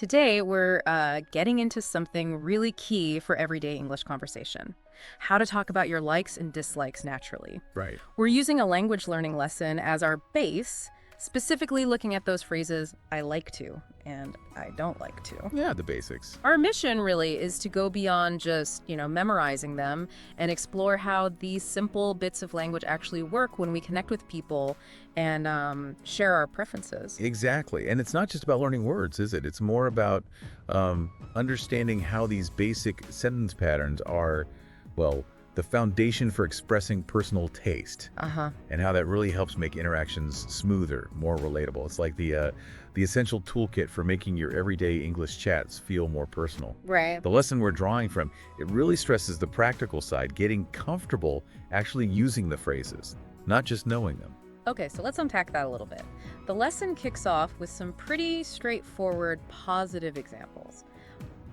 Today, we're getting into something really key for everyday English conversation: how to talk about your likes and dislikes naturally. Right. We're using a language learning lesson as our base, specifically looking at those phrases I like to and I don't like to. Yeah, the basics. Our mission really is to go beyond just, memorizing them and explore how these simple bits of language actually work when we connect with people and share our preferences. Exactly. And it's not just about learning words, is it? It's more about understanding how these basic sentence patterns are, well, the foundation for expressing personal taste. And how that really helps make interactions smoother, more relatable. It's like the essential toolkit for making your everyday English chats feel more personal. Right. The lesson we're drawing from, it really stresses the practical side, getting comfortable actually using the phrases, not just knowing them. Okay, so let's unpack that a little bit. The lesson kicks off with some pretty straightforward, positive examples.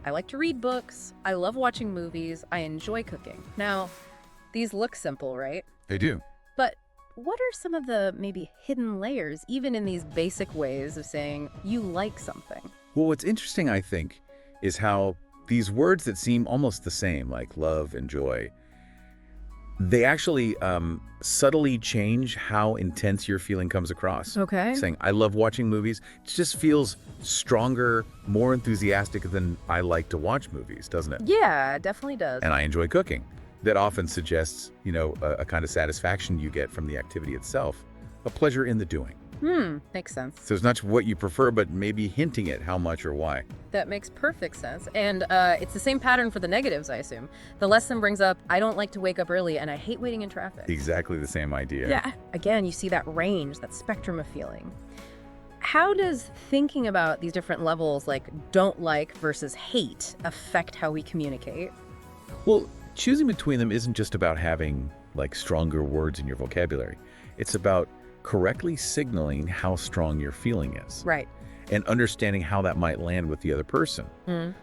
I like to read books, I love watching movies, I enjoy cooking. Now, these look simple, right? They do. But what are some of the maybe hidden layers, even in these basic ways of saying you like something? Well, what's interesting, I think, is how these words that seem almost the same, like love and joy, they actually subtly change how intense your feeling comes across. Okay. Saying, I love watching movies, it just feels stronger, more enthusiastic than I like to watch movies, doesn't it? Yeah, it definitely does. And I enjoy cooking. That often suggests, a kind of satisfaction you get from the activity itself, a pleasure in the doing. Makes sense. So it's not just what you prefer, but maybe hinting at how much or why. That makes perfect sense. And it's the same pattern for the negatives, I assume. The lesson brings up, I don't like to wake up early and I hate waiting in traffic. Exactly the same idea. Yeah. Again, you see that range, that spectrum of feeling. How does thinking about these different levels, like don't like versus hate, affect how we communicate? Well, choosing between them isn't just about having stronger words in your vocabulary. It's about correctly signaling how strong your feeling is. Right. And understanding how that might land with the other person.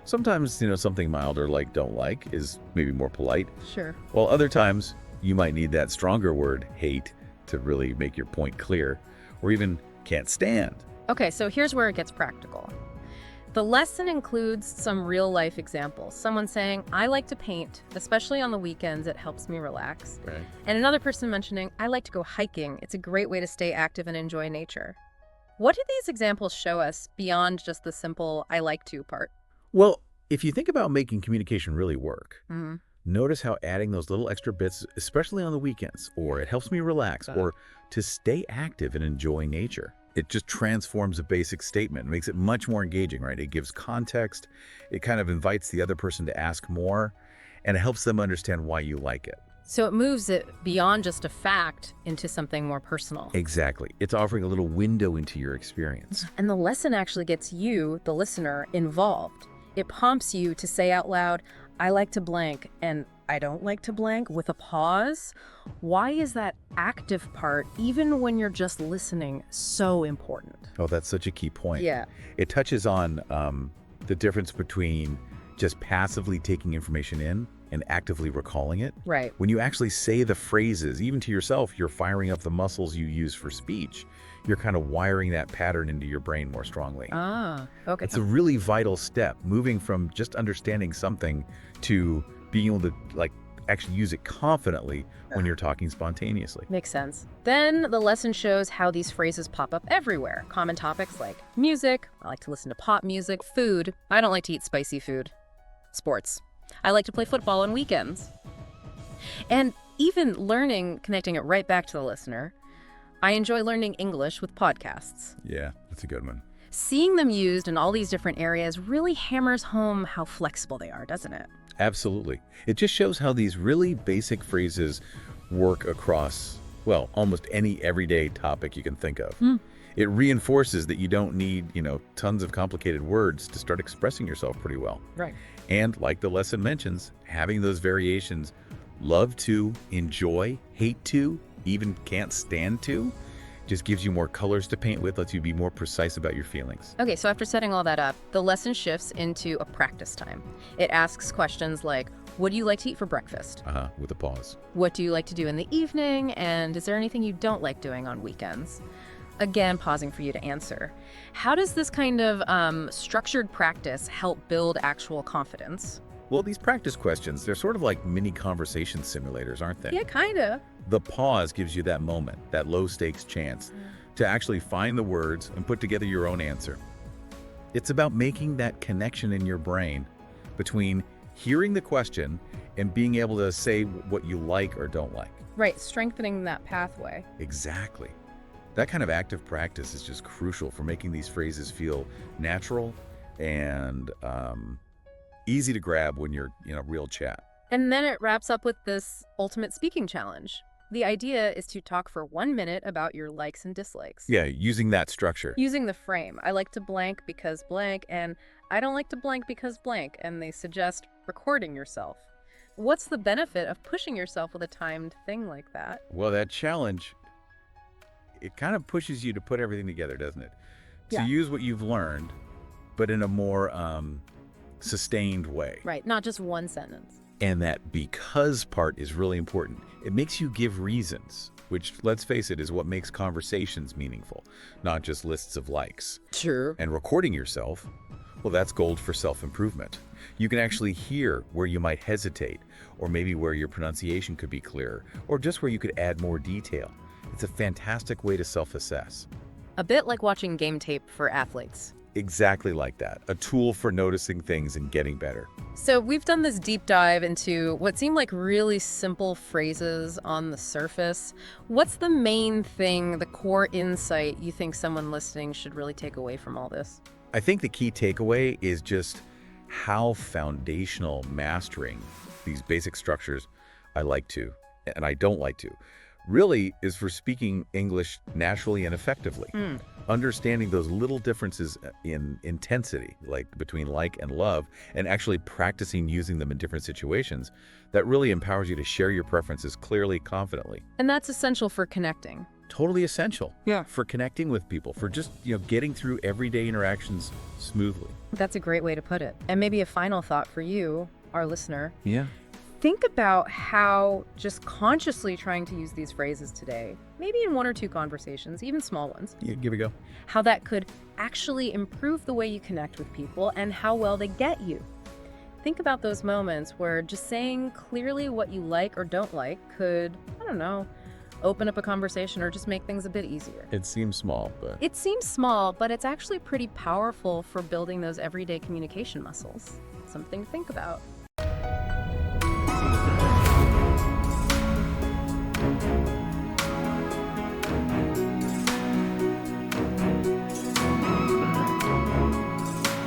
Sometimes, something milder like don't like is maybe more polite. Sure. While other times you might need that stronger word, hate, to really make your point clear, or even can't stand. Okay, so here's where it gets practical. The lesson includes some real-life examples. Someone saying, I like to paint, especially on the weekends, it helps me relax. Right. And another person mentioning, I like to go hiking. It's a great way to stay active and enjoy nature. What do these examples show us beyond just the simple I like to part? Well, if you think about making communication really work, notice how adding those little extra bits, especially on the weekends, or it helps me relax, or to stay active and enjoy nature. It just transforms a basic statement, makes it much more engaging, right? It gives context, it kind of invites the other person to ask more, and it helps them understand why you like it. So it moves it beyond just a fact into something more personal. Exactly. It's offering a little window into your experience. And the lesson actually gets you, the listener, involved. It prompts you to say out loud, I like to blank, and I don't like to blank, with a pause. Why is that active part, even when you're just listening, so important? Oh, that's such a key point. Yeah. It touches on the difference between just passively taking information in and actively recalling it. Right. When you actually say the phrases, even to yourself, you're firing up the muscles you use for speech. You're kind of wiring that pattern into your brain more strongly. Ah, okay. It's a really vital step, moving from just understanding something to being able to actually use it confidently when you're talking spontaneously. Makes sense. Then the lesson shows how these phrases pop up everywhere. Common topics like music, I like to listen to pop music, food, I don't like to eat spicy food, sports, I like to play football on weekends. And even learning, connecting it right back to the listener, I enjoy learning English with podcasts. Yeah, that's a good one. Seeing them used in all these different areas really hammers home how flexible they are, doesn't it? Absolutely. It just shows how these really basic phrases work across, well, almost any everyday topic you can think of. It reinforces that you don't need, tons of complicated words to start expressing yourself pretty well. Right. And like the lesson mentions, having those variations, love to, enjoy, hate to, even can't stand to, just gives you more colors to paint with, lets you be more precise about your feelings. Okay, so after setting all that up, the lesson shifts into a practice time. It asks questions like, what do you like to eat for breakfast? With a pause. What do you like to do in the evening? And is there anything you don't like doing on weekends? Again, pausing for you to answer. How does this kind of structured practice help build actual confidence? Well, these practice questions, they're sort of like mini conversation simulators, aren't they? Yeah, kind of. The pause gives you that moment, that low-stakes chance to actually find the words and put together your own answer. It's about making that connection in your brain between hearing the question and being able to say what you like or don't like. Right, strengthening that pathway. Exactly. That kind of active practice is just crucial for making these phrases feel natural and easy to grab when you're in a real chat. And then it wraps up with this ultimate speaking challenge. The idea is to talk for 1 minute about your likes and dislikes. Yeah, using that structure. Using the frame, I like to blank because blank, and I don't like to blank because blank, and they suggest recording yourself. What's the benefit of pushing yourself with a timed thing like that? Well, that challenge, it kind of pushes you to put everything together, doesn't it? To Yeah. use what you've learned, but in a more sustained way. Right, not just one sentence. And that because part is really important. It makes you give reasons, which, let's face it, is what makes conversations meaningful, not just lists of likes. Sure. And recording yourself, well, that's gold for self-improvement. You can actually hear where you might hesitate, or maybe where your pronunciation could be clearer, or just where you could add more detail. It's a fantastic way to self-assess. A bit like watching game tape for athletes. Exactly like that. A tool for noticing things and getting better. So we've done this deep dive into what seem like really simple phrases on the surface. What's the main thing, the core insight you think someone listening should really take away from all this? I think the key takeaway is just how foundational mastering these basic structures I like to, and I don't like to, really is for speaking English naturally and effectively. Understanding those little differences in intensity, like between like and love, and actually practicing using them in different situations, that really empowers you to share your preferences clearly, confidently. And that's essential for connecting. Totally essential. Yeah. For connecting with people, for just, getting through everyday interactions smoothly. That's a great way to put it. And maybe a final thought for you, our listener. Yeah. Think about how just consciously trying to use these phrases today, maybe in 1 or 2 conversations, even small ones, Yeah, give it a go. how that could actually improve the way you connect with people and how well they get you. Think about those moments where just saying clearly what you like or don't like could, I don't know, open up a conversation or just make things a bit easier. It seems small, but It seems small, but it's actually pretty powerful for building those everyday communication muscles. Something to think about.